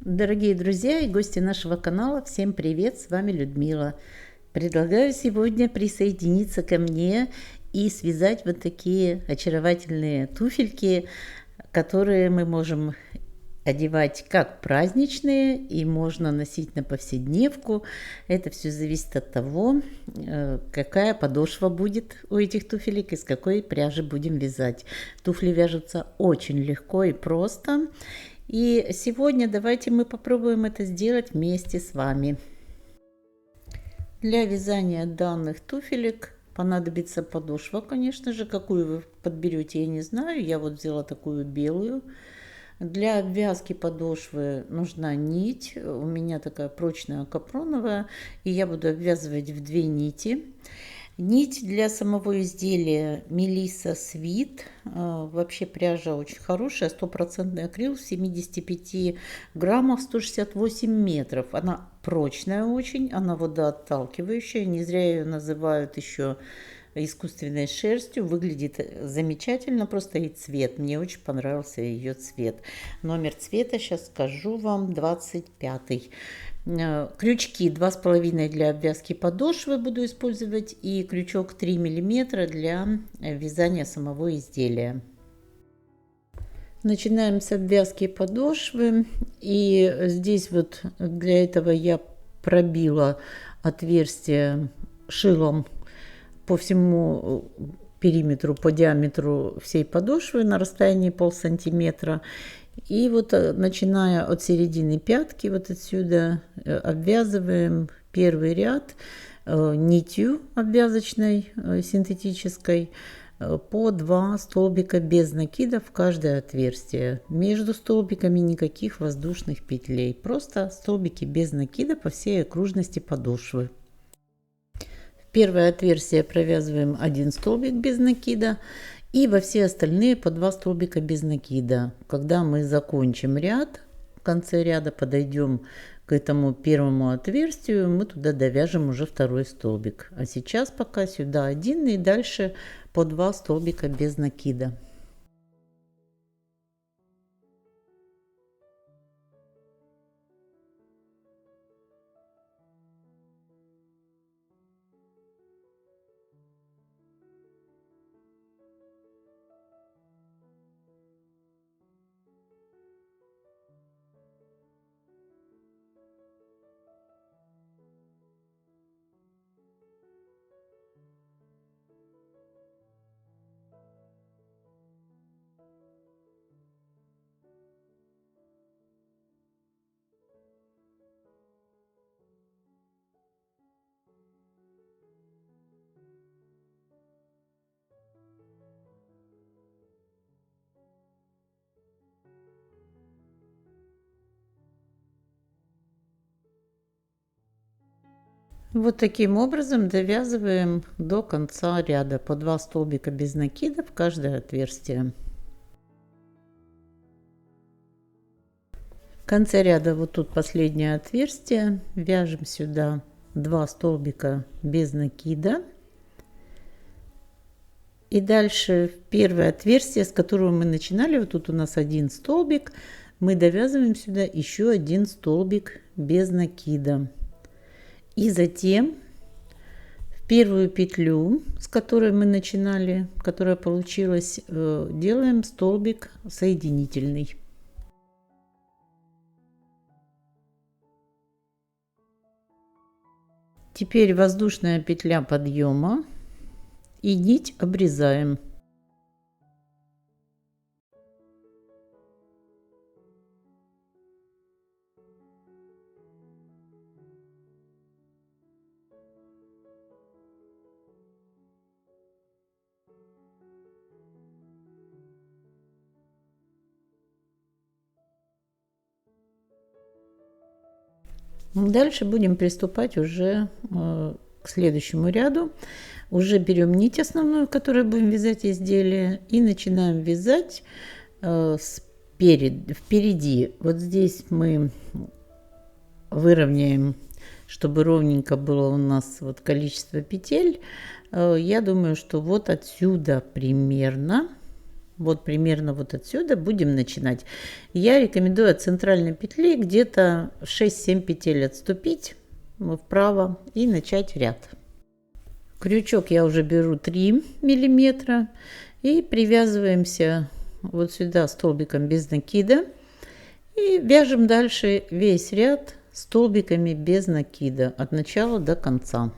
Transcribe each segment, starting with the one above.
Дорогие друзья и гости нашего канала, всем привет, с вами Людмила. Предлагаю сегодня присоединиться ко мне и связать вот такие очаровательные туфельки, которые мы можем одевать как праздничные и можно носить на повседневку. Это все зависит от того, какая подошва будет у этих туфелек, из какой пряжи будем вязать. Туфли вяжутся очень легко и просто. И сегодня давайте мы попробуем это сделать вместе с вами. Для вязания данных туфелек понадобится подошва, конечно же. Какую вы подберете, я не знаю. Я вот взяла такую белую. Для обвязки подошвы нужна нить. У меня такая прочная капроновая. И я буду обвязывать в 2 нити. Нить для самого изделия Melissa Sweet. Вообще пряжа очень хорошая, 100% акрил, 75 граммов, 168 метров. Она прочная очень, она водоотталкивающая. Не зря ее называют еще искусственной шерстью. Выглядит замечательно, просто и цвет. Мне очень понравился ее цвет. Номер цвета сейчас скажу вам, 25. Крючки 2,5 для обвязки подошвы буду использовать и крючок 3 мм для вязания самого изделия. Начинаем с обвязки подошвы, и здесь вот для этого я пробила отверстие шилом по всему периметру, по диаметру всей подошвы на расстоянии полсантиметра. И вот начиная от середины пятки, вот отсюда обвязываем первый ряд нитью обвязочной синтетической по 2 столбика без накида в каждое отверстие. Между столбиками никаких воздушных петлей, просто столбики без накида по всей окружности подошвы. В первое отверстие провязываем 1 столбик без накида. И во все остальные по 2 столбика без накида. Когда мы закончим ряд, в конце ряда подойдем к этому первому отверстию, мы туда довяжем уже 2 столбик. А сейчас пока сюда 1 и дальше по 2 столбика без накида. Вот таким образом довязываем до конца ряда по 2 столбика без накида в каждое отверстие. В конце ряда вот тут последнее отверстие, вяжем сюда 2 столбика без накида. И дальше в первое отверстие, с которого мы начинали, вот тут у нас 1 столбик, мы довязываем сюда еще 1 столбик без накида. И затем в первую петлю, с которой мы начинали, которая получилась, делаем столбик соединительный. Теперь воздушная петля подъема и нить обрезаем. Дальше будем приступать уже к следующему ряду. Уже берем нить основную, которой будем вязать изделие, и начинаем вязать впереди. Вот здесь мы выровняем, чтобы ровненько было у нас вот количество петель. Я думаю, что вот отсюда примерно Вот примерно вот отсюда будем начинать. Я рекомендую от центральной петли где-то 6-7 петель отступить вправо и начать ряд. Крючок я уже беру 3 миллиметра и привязываемся вот сюда столбиком без накида. И вяжем дальше весь ряд столбиками без накида от начала до конца.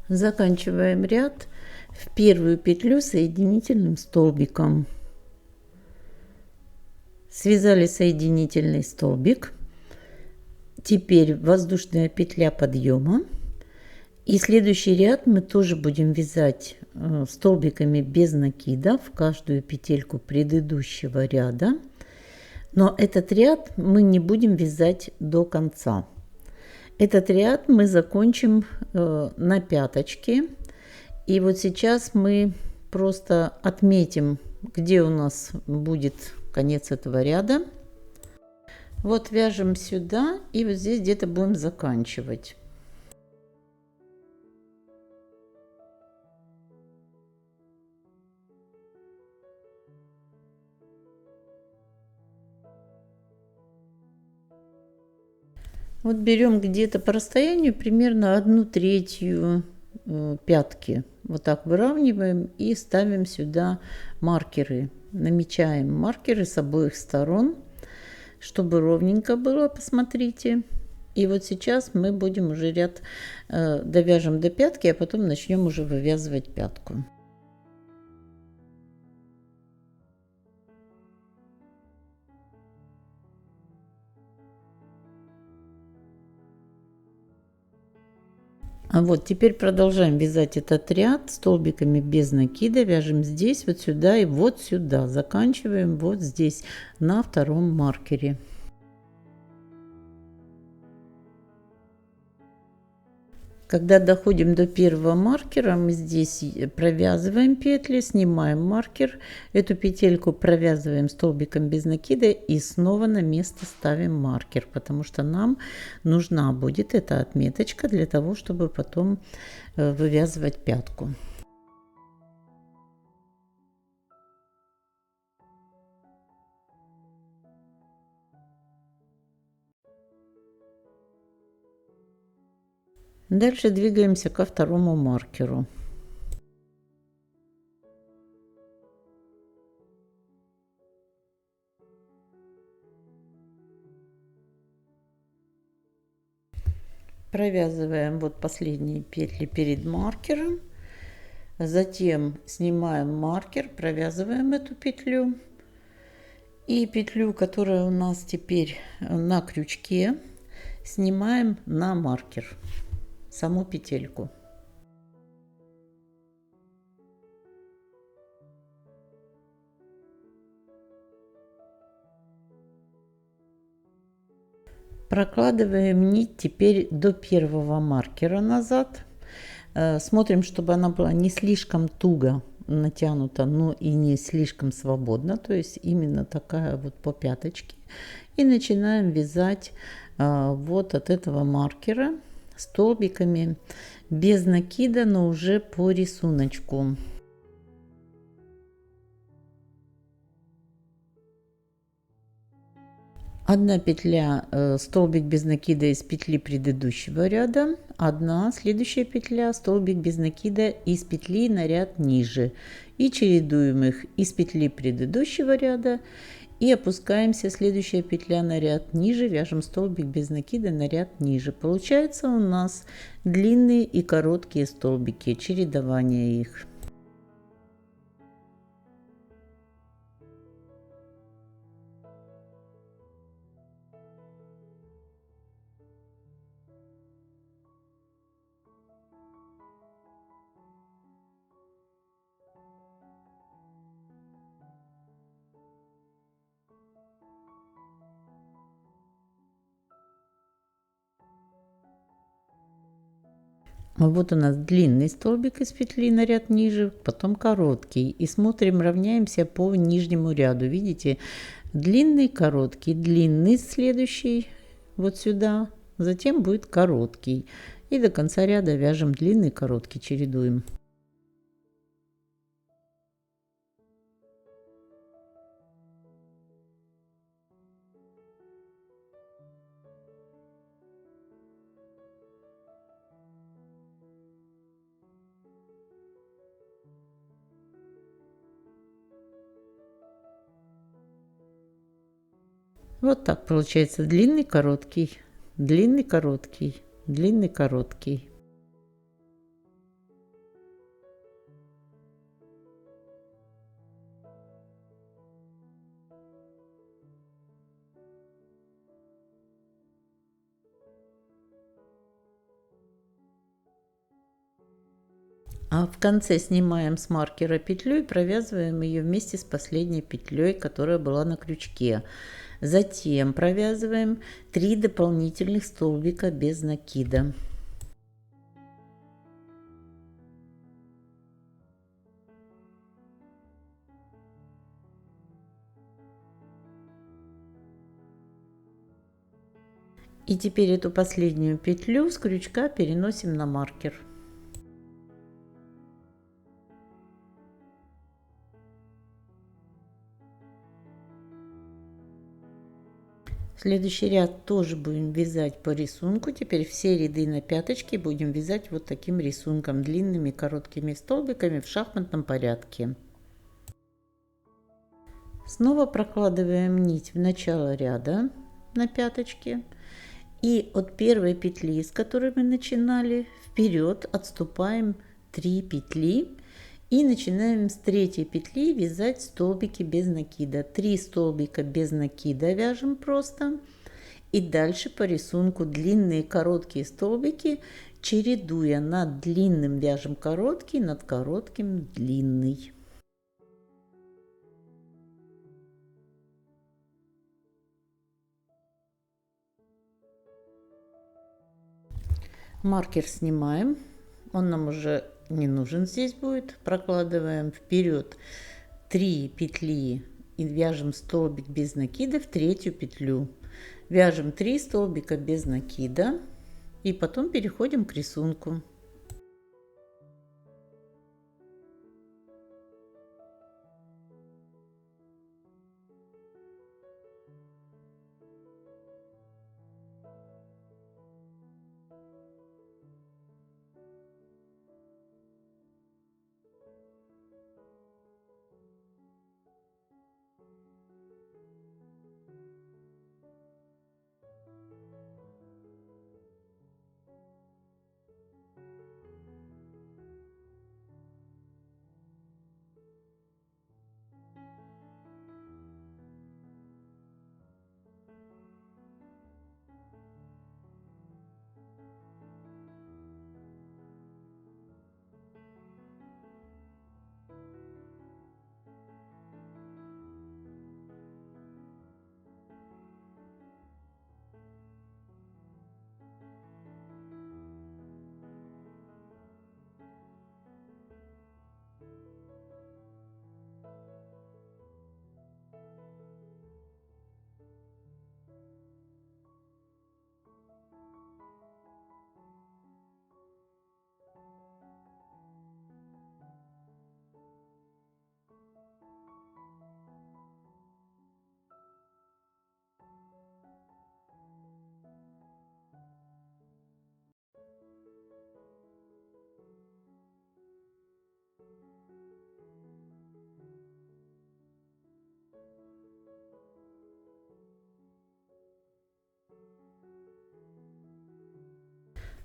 Заканчиваем ряд в первую петлю соединительным столбиком. Связали соединительный столбик. Теперь воздушная петля подъема. И следующий ряд мы тоже будем вязать столбиками без накида в каждую петельку предыдущего ряда. Но этот ряд мы не будем вязать до конца. Этот ряд мы закончим на пяточке. И вот сейчас мы просто отметим, где у нас будет конец этого ряда. Вот вяжем сюда и вот здесь где-то будем заканчивать. Вот берем где-то по расстоянию примерно 1/3 пятки. Вот так выравниваем и ставим сюда маркеры. Намечаем маркеры с обоих сторон, чтобы ровненько было, посмотрите. И вот сейчас мы будем уже ряд довяжем до пятки, а потом начнем уже вывязывать пятку. А вот теперь продолжаем вязать этот ряд столбиками без накида. Вяжем здесь, вот сюда и вот сюда. Заканчиваем вот здесь на втором маркере. Когда доходим до первого маркера, мы здесь провязываем петли, снимаем маркер, эту петельку провязываем столбиком без накида и снова на место ставим маркер, потому что нам нужна будет эта отметочка для того, чтобы потом вывязывать пятку. Дальше двигаемся ко второму маркеру. Провязываем вот последние петли перед маркером, затем снимаем маркер, провязываем эту петлю и петлю, которая у нас теперь на крючке, снимаем на маркер. Саму петельку. Прокладываем нить теперь до первого маркера назад. Смотрим, чтобы она была не слишком туго натянута, но и не слишком свободно, то есть именно такая вот по пяточке. И начинаем вязать вот от этого маркера столбиками без накида, но уже по рисунку. Одна петля столбик без накида из петли предыдущего ряда, одна следующая петля столбик без накида из петли на ряд ниже, и чередуем их из петли предыдущего ряда И опускаемся, следующая петля на ряд ниже, вяжем столбик без накида на ряд ниже. Получается у нас длинные и короткие столбики, чередование их. Вот у нас длинный столбик из петли на ряд ниже, потом короткий. И смотрим, равняемся по нижнему ряду. Видите, длинный, короткий, длинный следующий вот сюда, затем будет короткий. И до конца ряда вяжем длинный, короткий, чередуем. Вот так получается длинный, короткий, длинный, короткий, длинный, короткий. А в конце снимаем с маркера петлю и провязываем ее вместе с последней петлей, которая была на крючке. Затем провязываем 3 дополнительных столбика без накида. И теперь эту последнюю петлю с крючка переносим на маркер. Следующий ряд тоже будем вязать по рисунку. Теперь все ряды на пяточке будем вязать вот таким рисунком, длинными короткими столбиками в шахматном порядке. Снова прокладываем нить в начало ряда на пяточке. И от первой петли, с которой мы начинали, вперед отступаем 3 петли. И начинаем с третьей петли вязать столбики без накида. 3 столбика без накида вяжем просто. И дальше по рисунку длинные короткие столбики, чередуя, над длинным вяжем короткий, над коротким длинный. Маркер снимаем, он нам уже не нужен здесь будет. Прокладываем вперед 3 петли и вяжем столбик без накида в третью петлю. Вяжем 3 столбика без накида и потом переходим к рисунку.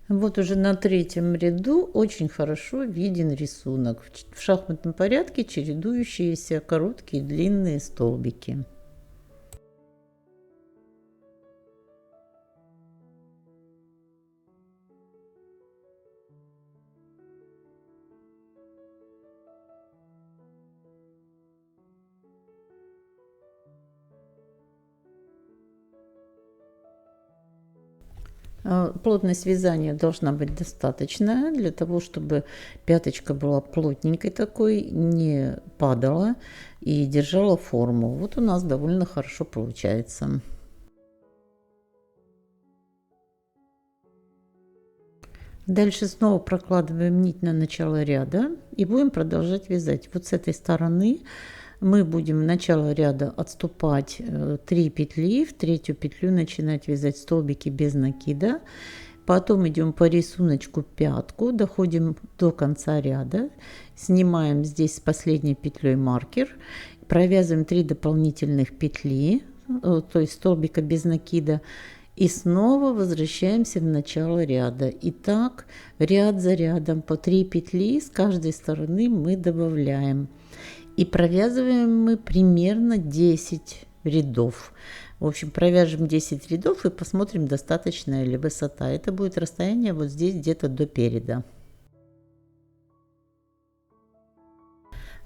Вот уже на третьем ряду очень хорошо виден рисунок. В шахматном порядке чередующиеся короткие и длинные столбики. Плотность вязания должна быть достаточная для того, чтобы пяточка была плотненькой такой, не падала и держала форму. Вот у нас довольно хорошо получается. Дальше снова прокладываем нить на начало ряда и будем продолжать вязать. Вот с этой стороны мы будем в начало ряда отступать 3 петли, в третью петлю начинать вязать столбики без накида. Потом идем по рисунку пятку, доходим до конца ряда, снимаем здесь с последней петлей маркер, провязываем 3 дополнительных петли, то есть столбика без накида, и снова возвращаемся в начало ряда. И так ряд за рядом по 3 петли с каждой стороны мы добавляем. И провязываем мы примерно 10 рядов. В общем, провяжем 10 рядов и посмотрим, достаточная ли высота. Это будет расстояние вот здесь где-то до переда.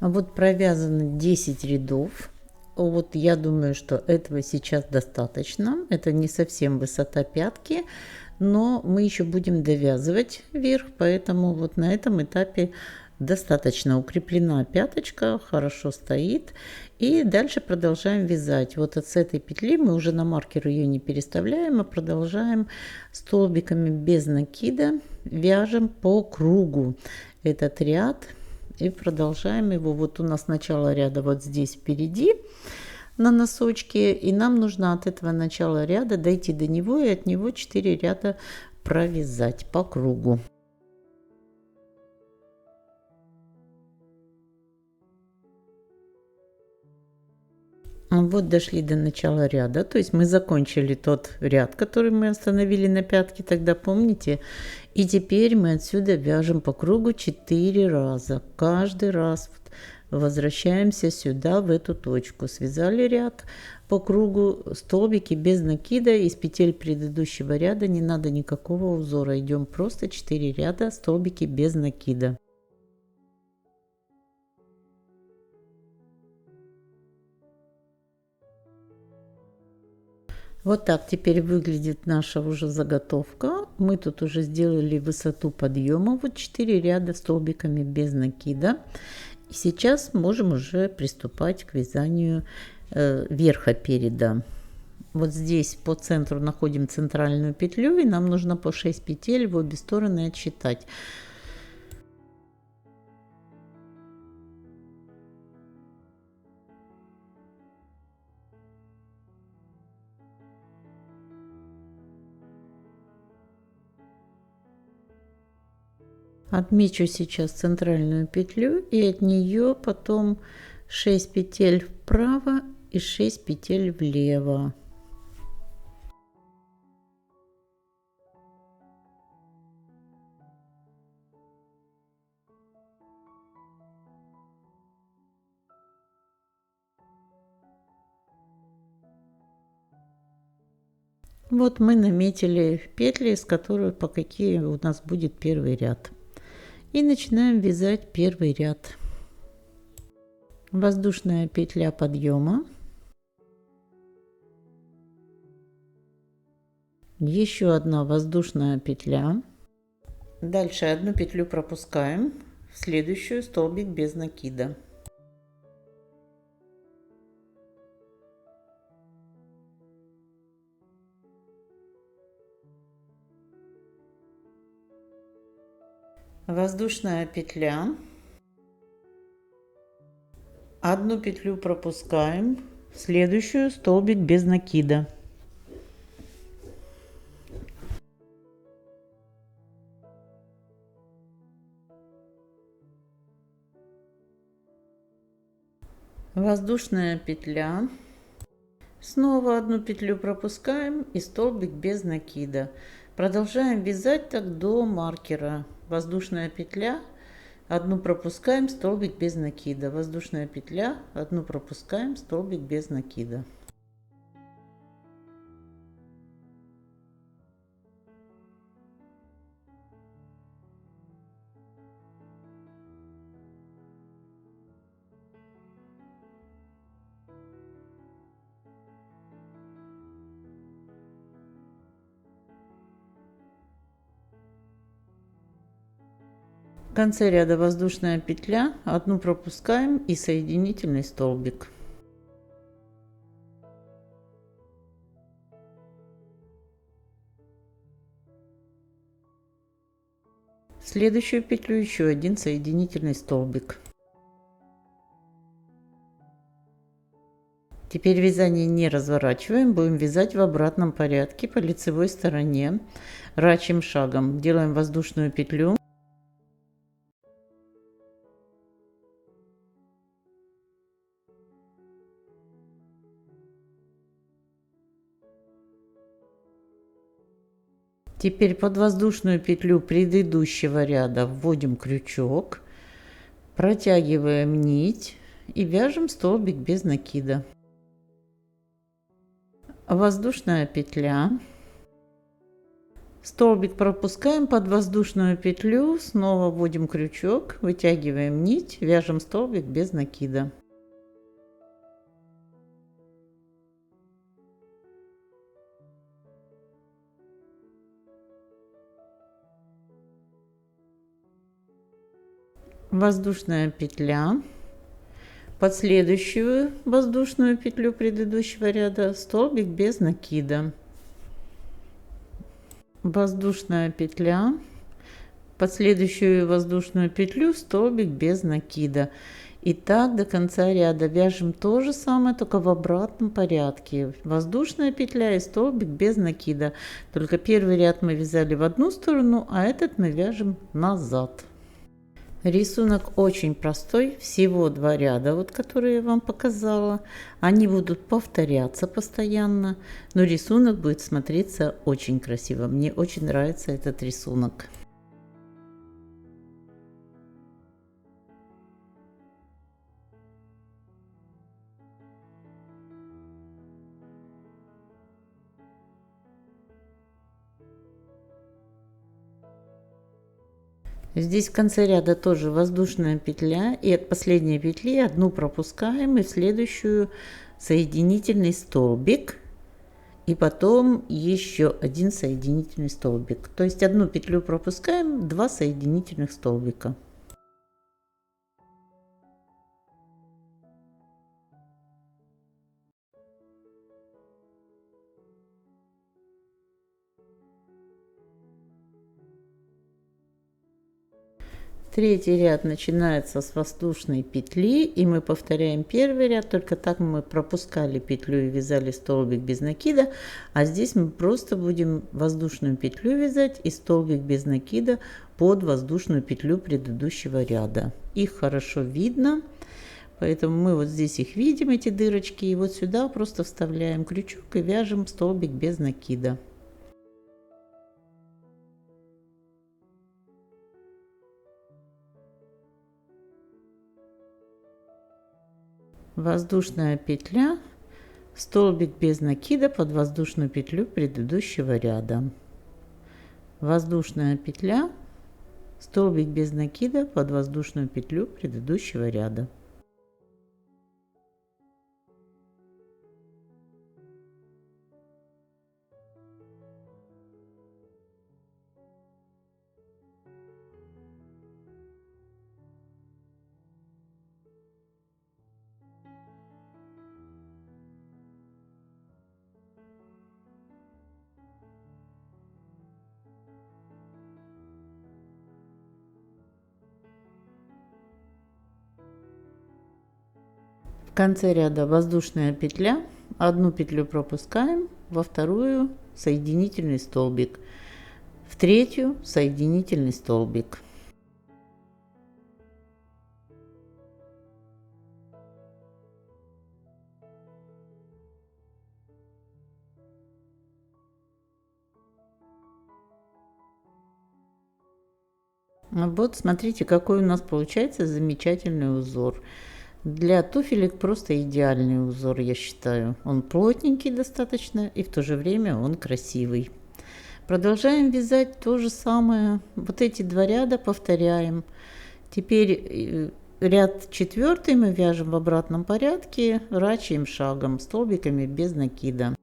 Вот провязано 10 рядов. Вот я думаю, что этого сейчас достаточно. Это не совсем высота пятки, но мы еще будем довязывать вверх, поэтому вот на этом этапе достаточно укреплена пяточка, хорошо стоит. И дальше продолжаем вязать. Вот с этой петли мы уже на маркер ее не переставляем, а продолжаем столбиками без накида, вяжем по кругу этот ряд и продолжаем его. Вот у нас начало ряда вот здесь впереди на носочке, и нам нужно от этого начала ряда дойти до него и от него 4 ряда провязать по кругу. Вот дошли до начала ряда, то есть мы закончили тот ряд, который мы остановили на пятке тогда, помните? И теперь мы отсюда вяжем по кругу 4 раза. Каждый раз возвращаемся сюда, в эту точку. Связали ряд по кругу, столбики без накида. Из петель предыдущего ряда не надо никакого узора. Идем просто 4 ряда, столбики без накида. Вот так теперь выглядит наша уже заготовка. Мы тут уже сделали высоту подъема, вот 4 ряда столбиками без накида. И сейчас можем уже приступать к вязанию верха переда. Вот здесь по центру находим центральную петлю, и нам нужно по 6 петель в обе стороны отсчитать. Отмечу сейчас центральную петлю и от нее потом 6 петель вправо и 6 петель влево. Вот мы наметили петли, с которых по какие у нас будет первый ряд. И начинаем вязать первый ряд. Воздушная петля подъема. Еще одна воздушная петля. Дальше одну петлю пропускаем в следующую столбик без накида. Воздушная петля, одну петлю пропускаем, в следующую столбик без накида. Воздушная петля, снова одну петлю пропускаем и столбик без накида. Продолжаем вязать так до маркера. Воздушная петля, одну пропускаем, столбик без накида. Воздушная петля, одну пропускаем, столбик без накида. В конце ряда воздушная петля, одну пропускаем и соединительный столбик. В следующую петлю еще один соединительный столбик. Теперь вязание не разворачиваем, будем вязать в обратном порядке по лицевой стороне. Рачьим шагом делаем воздушную петлю. Теперь под воздушную петлю предыдущего ряда вводим крючок, протягиваем нить и вяжем столбик без накида. Воздушная петля. Столбик пропускаем под воздушную петлю, снова вводим крючок, вытягиваем нить, вяжем столбик без накида. Воздушная петля. Под следующую воздушную петлю предыдущего ряда столбик без накида. Воздушная петля. Под следующую воздушную петлю столбик без накида. И так до конца ряда вяжем то же самое, только в обратном порядке. Воздушная петля и столбик без накида. Только первый ряд мы вязали в одну сторону, а этот мы вяжем назад. Рисунок очень простой, всего 2 ряда, вот которые я вам показала. Они будут повторяться постоянно, но рисунок будет смотреться очень красиво. Мне очень нравится этот рисунок. Здесь в конце ряда тоже воздушная петля, и от последней петли одну пропускаем и в следующую соединительный столбик, и потом еще один соединительный столбик. То есть одну петлю пропускаем, 2 соединительных столбика. Третий ряд начинается с воздушной петли, и мы повторяем первый ряд, только так мы пропускали петлю и вязали столбик без накида, а здесь мы просто будем воздушную петлю вязать и столбик без накида под воздушную петлю предыдущего ряда. Их хорошо видно, поэтому мы вот здесь их видим, эти дырочки, и вот сюда просто вставляем крючок и вяжем столбик без накида. Воздушная петля, столбик без накида под воздушную петлю предыдущего ряда. Воздушная петля, столбик без накида под воздушную петлю предыдущего ряда. В конце ряда воздушная петля, одну петлю пропускаем, во вторую соединительный столбик, в третью соединительный столбик. Вот смотрите, какой у нас получается замечательный узор. Для туфелек просто идеальный узор, я считаю. Он плотненький достаточно и в то же время он красивый. Продолжаем вязать то же самое. Вот эти два ряда повторяем. Теперь ряд четвертый мы вяжем в обратном порядке, рачьим шагом, столбиками без накида.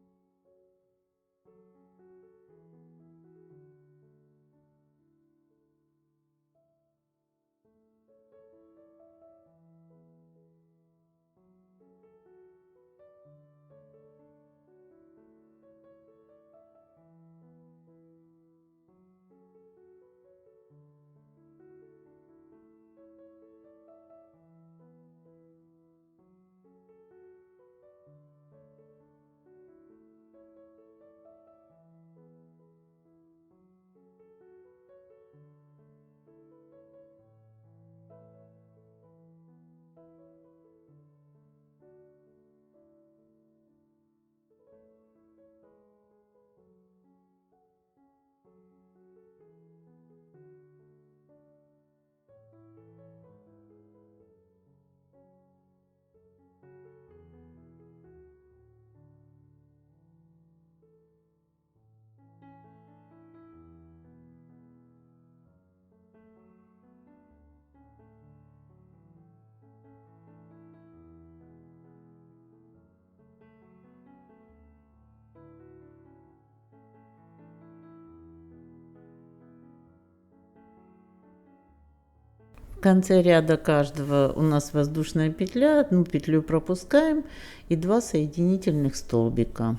В конце ряда каждого у нас воздушная петля, одну петлю пропускаем и 2 соединительных столбика.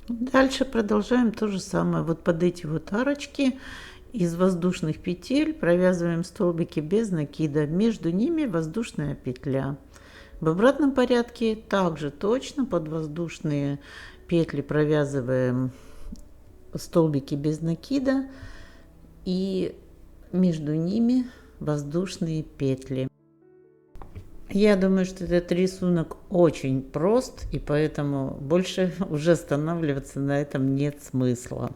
Дальше продолжаем то же самое. Вот под эти вот арочки из воздушных петель провязываем столбики без накида. Между ними воздушная петля. В обратном порядке также точно под воздушные петли провязываем столбики без накида и между ними воздушные петли. Я думаю, что этот рисунок очень прост, и поэтому больше уже останавливаться на этом нет смысла.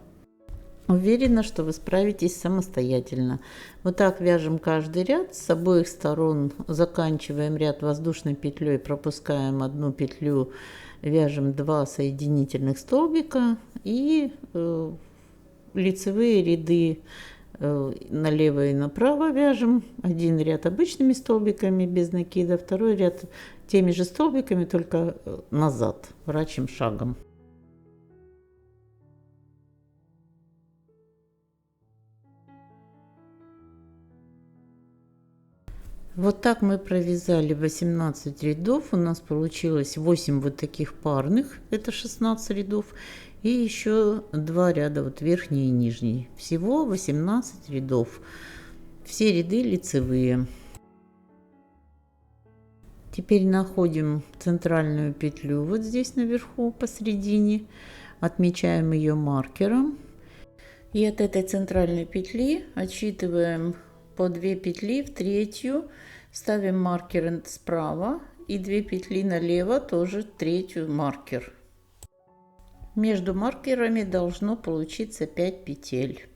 Уверена, что вы справитесь самостоятельно. Вот так вяжем каждый ряд. С обоих сторон заканчиваем ряд воздушной петлей, пропускаем одну петлю, вяжем 2 соединительных столбика и лицевые ряды налево и направо вяжем. Один ряд обычными столбиками без накида, второй ряд теми же столбиками, только назад, рачьим шагом. Вот так мы провязали 18 рядов. У нас получилось 8 вот таких парных, это 16 рядов. И еще 2 ряда, вот верхний и нижний. Всего 18 рядов. Все ряды лицевые. Теперь находим центральную петлю вот здесь наверху посередине. Отмечаем ее маркером. И от этой центральной петли отсчитываем по 2 петли в третью. Ставим маркер справа. И 2 петли налево тоже третью маркер. Между маркерами должно получиться 5 петель.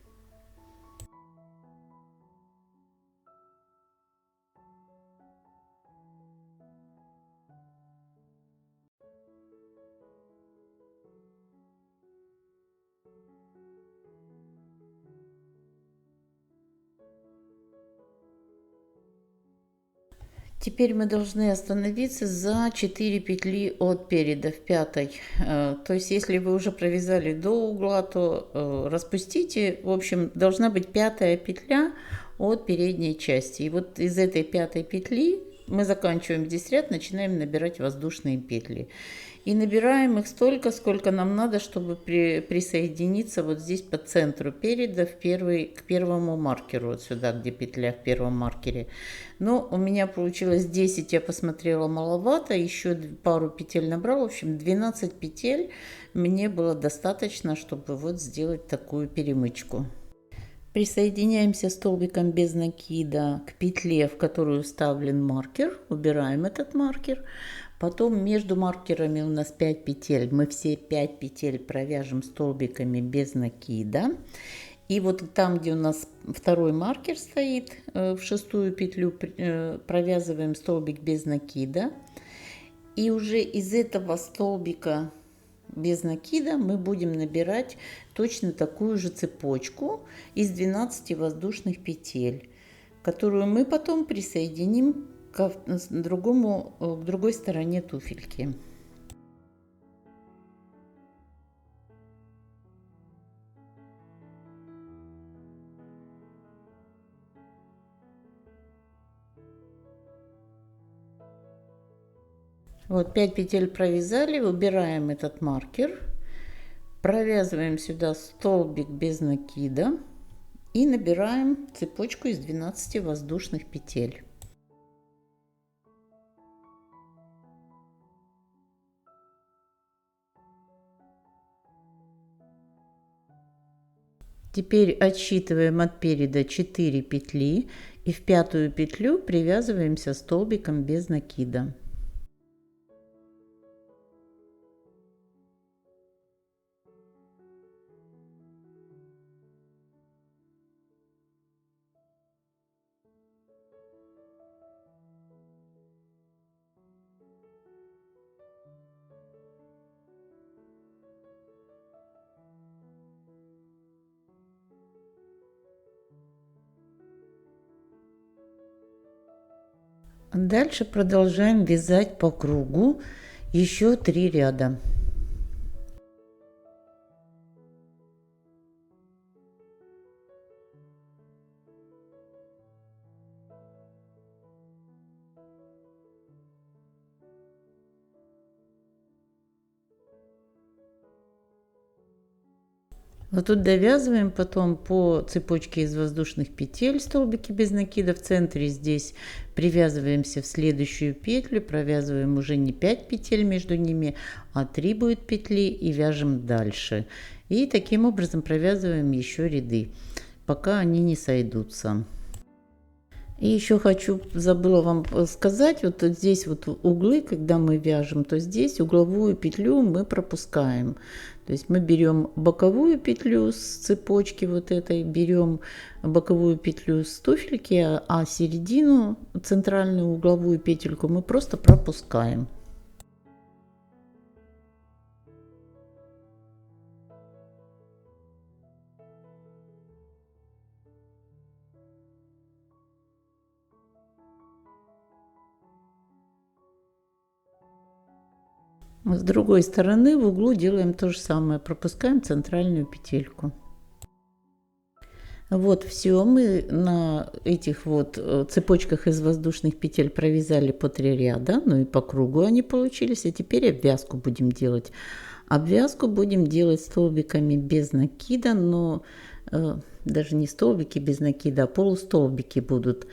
Теперь мы должны остановиться за 4 петли от переда в 5. То есть, если вы уже провязали до угла, то распустите. В общем, должна быть 5-я петля от передней части. И вот из этой 5-й петли мы заканчиваем здесь ряд, начинаем набирать воздушные петли. И набираем их столько, сколько нам надо, чтобы присоединиться вот здесь по центру переда к первому маркеру, вот сюда, где петля в первом маркере. Но у меня получилось 10, я посмотрела, маловато, еще пару петель набрала, в общем 12 петель мне было достаточно, чтобы вот сделать такую перемычку. Присоединяемся столбиком без накида к петле, в которую вставлен маркер, убираем этот маркер. Потом между маркерами у нас 5 петель, мы все 5 петель провяжем столбиками без накида. И вот там, где у нас второй маркер стоит, в шестую петлю провязываем столбик без накида. И уже из этого столбика без накида мы будем набирать точно такую же цепочку из 12 воздушных петель, которую мы потом присоединим к другой стороне туфельки. Вот 5 петель провязали, убираем этот маркер, провязываем сюда столбик без накида и набираем цепочку из 12 воздушных петель. Теперь отсчитываем от переда 4 петли и в пятую петлю привязываемся столбиком без накида. Дальше продолжаем вязать по кругу еще 3 ряда. Вот тут довязываем потом по цепочке из воздушных петель столбики без накида. В центре здесь привязываемся в следующую петлю, провязываем уже не 5 петель между ними, а 3 будет петли и вяжем дальше. И таким образом провязываем еще ряды, пока они не сойдутся. И еще забыла вам сказать, вот здесь вот углы, когда мы вяжем, то здесь угловую петлю мы пропускаем. То есть мы берем боковую петлю с цепочки вот этой, берем боковую петлю с туфельки, а середину, центральную угловую петельку мы просто пропускаем. С другой стороны в углу делаем то же самое, пропускаем центральную петельку. Вот все, мы на этих вот цепочках из воздушных петель провязали по 3 ряда, ну и по кругу они получились, а теперь обвязку будем делать. Обвязку будем делать столбиками без накида, но даже не столбики без накида, а полустолбики будут.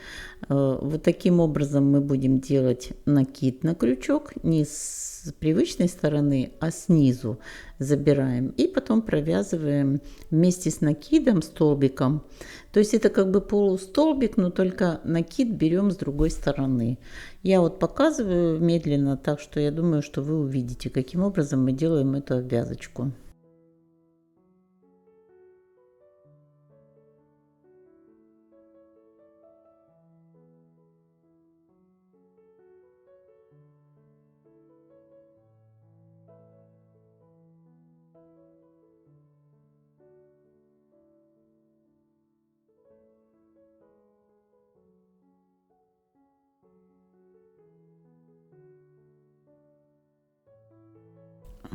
Вот таким образом мы будем делать накид на крючок, не с привычной стороны, а снизу забираем и потом провязываем вместе с накидом столбиком. То есть это как бы полустолбик, но только накид берем с другой стороны. Я вот показываю медленно, так что я думаю, что вы увидите, каким образом мы делаем эту обвязочку.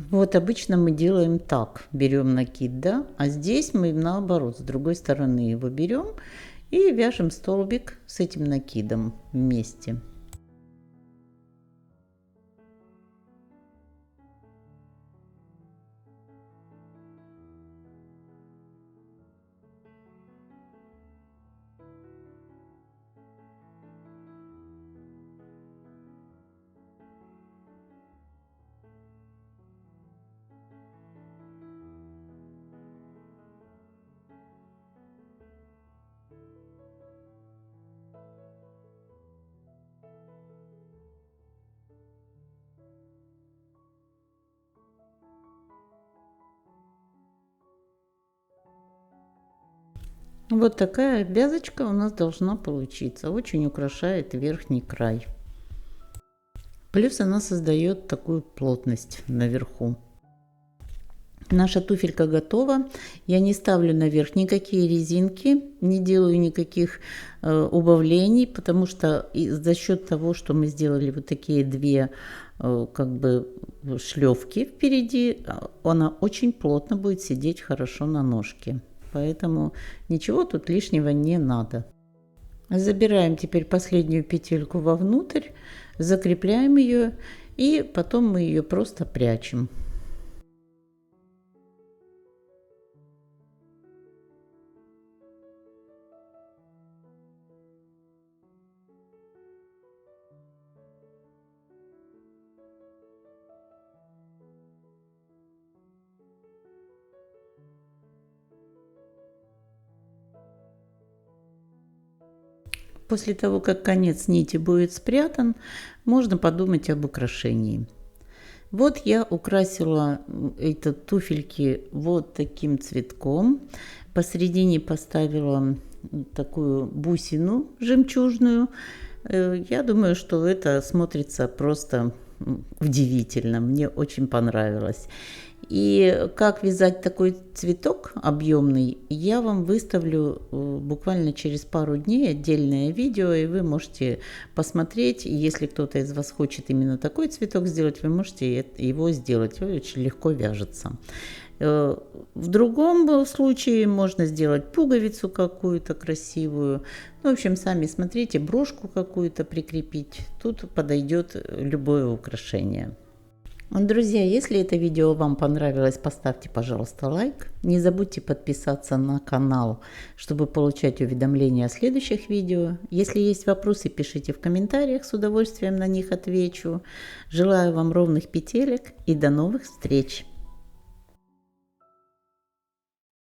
Вот обычно мы делаем так, берем накид, да, а здесь мы наоборот, с другой стороны его берем и вяжем столбик с этим накидом вместе. Вот такая вязочка у нас должна получиться. Очень украшает верхний край. Плюс она создает такую плотность наверху. Наша туфелька готова. Я не ставлю наверх никакие резинки, не делаю никаких убавлений, потому что за счет того, что мы сделали вот такие две как бы шлевки впереди, она очень плотно будет сидеть хорошо на ножке. Поэтому ничего тут лишнего не надо. Забираем теперь последнюю петельку вовнутрь, закрепляем ее и потом мы ее просто прячем. После того, как конец нити будет спрятан, можно подумать об украшении. Вот я украсила эти туфельки вот таким цветком. Посередине поставила такую бусину жемчужную. Я думаю, что это смотрится просто удивительно. Мне очень понравилось. И как вязать такой цветок объемный, я вам выставлю буквально через пару дней отдельное видео, и вы можете посмотреть. И если кто-то из вас хочет именно такой цветок сделать, вы можете его сделать. Он очень легко вяжется. В другом случае можно сделать пуговицу какую-то красивую. Ну, в общем, сами смотрите, брошку какую-то прикрепить. Тут подойдет любое украшение. Друзья, если это видео вам понравилось, поставьте, пожалуйста, лайк. Не забудьте подписаться на канал, чтобы получать уведомления о следующих видео. Если есть вопросы, пишите в комментариях, с удовольствием на них отвечу. Желаю вам ровных петелек и до новых встреч!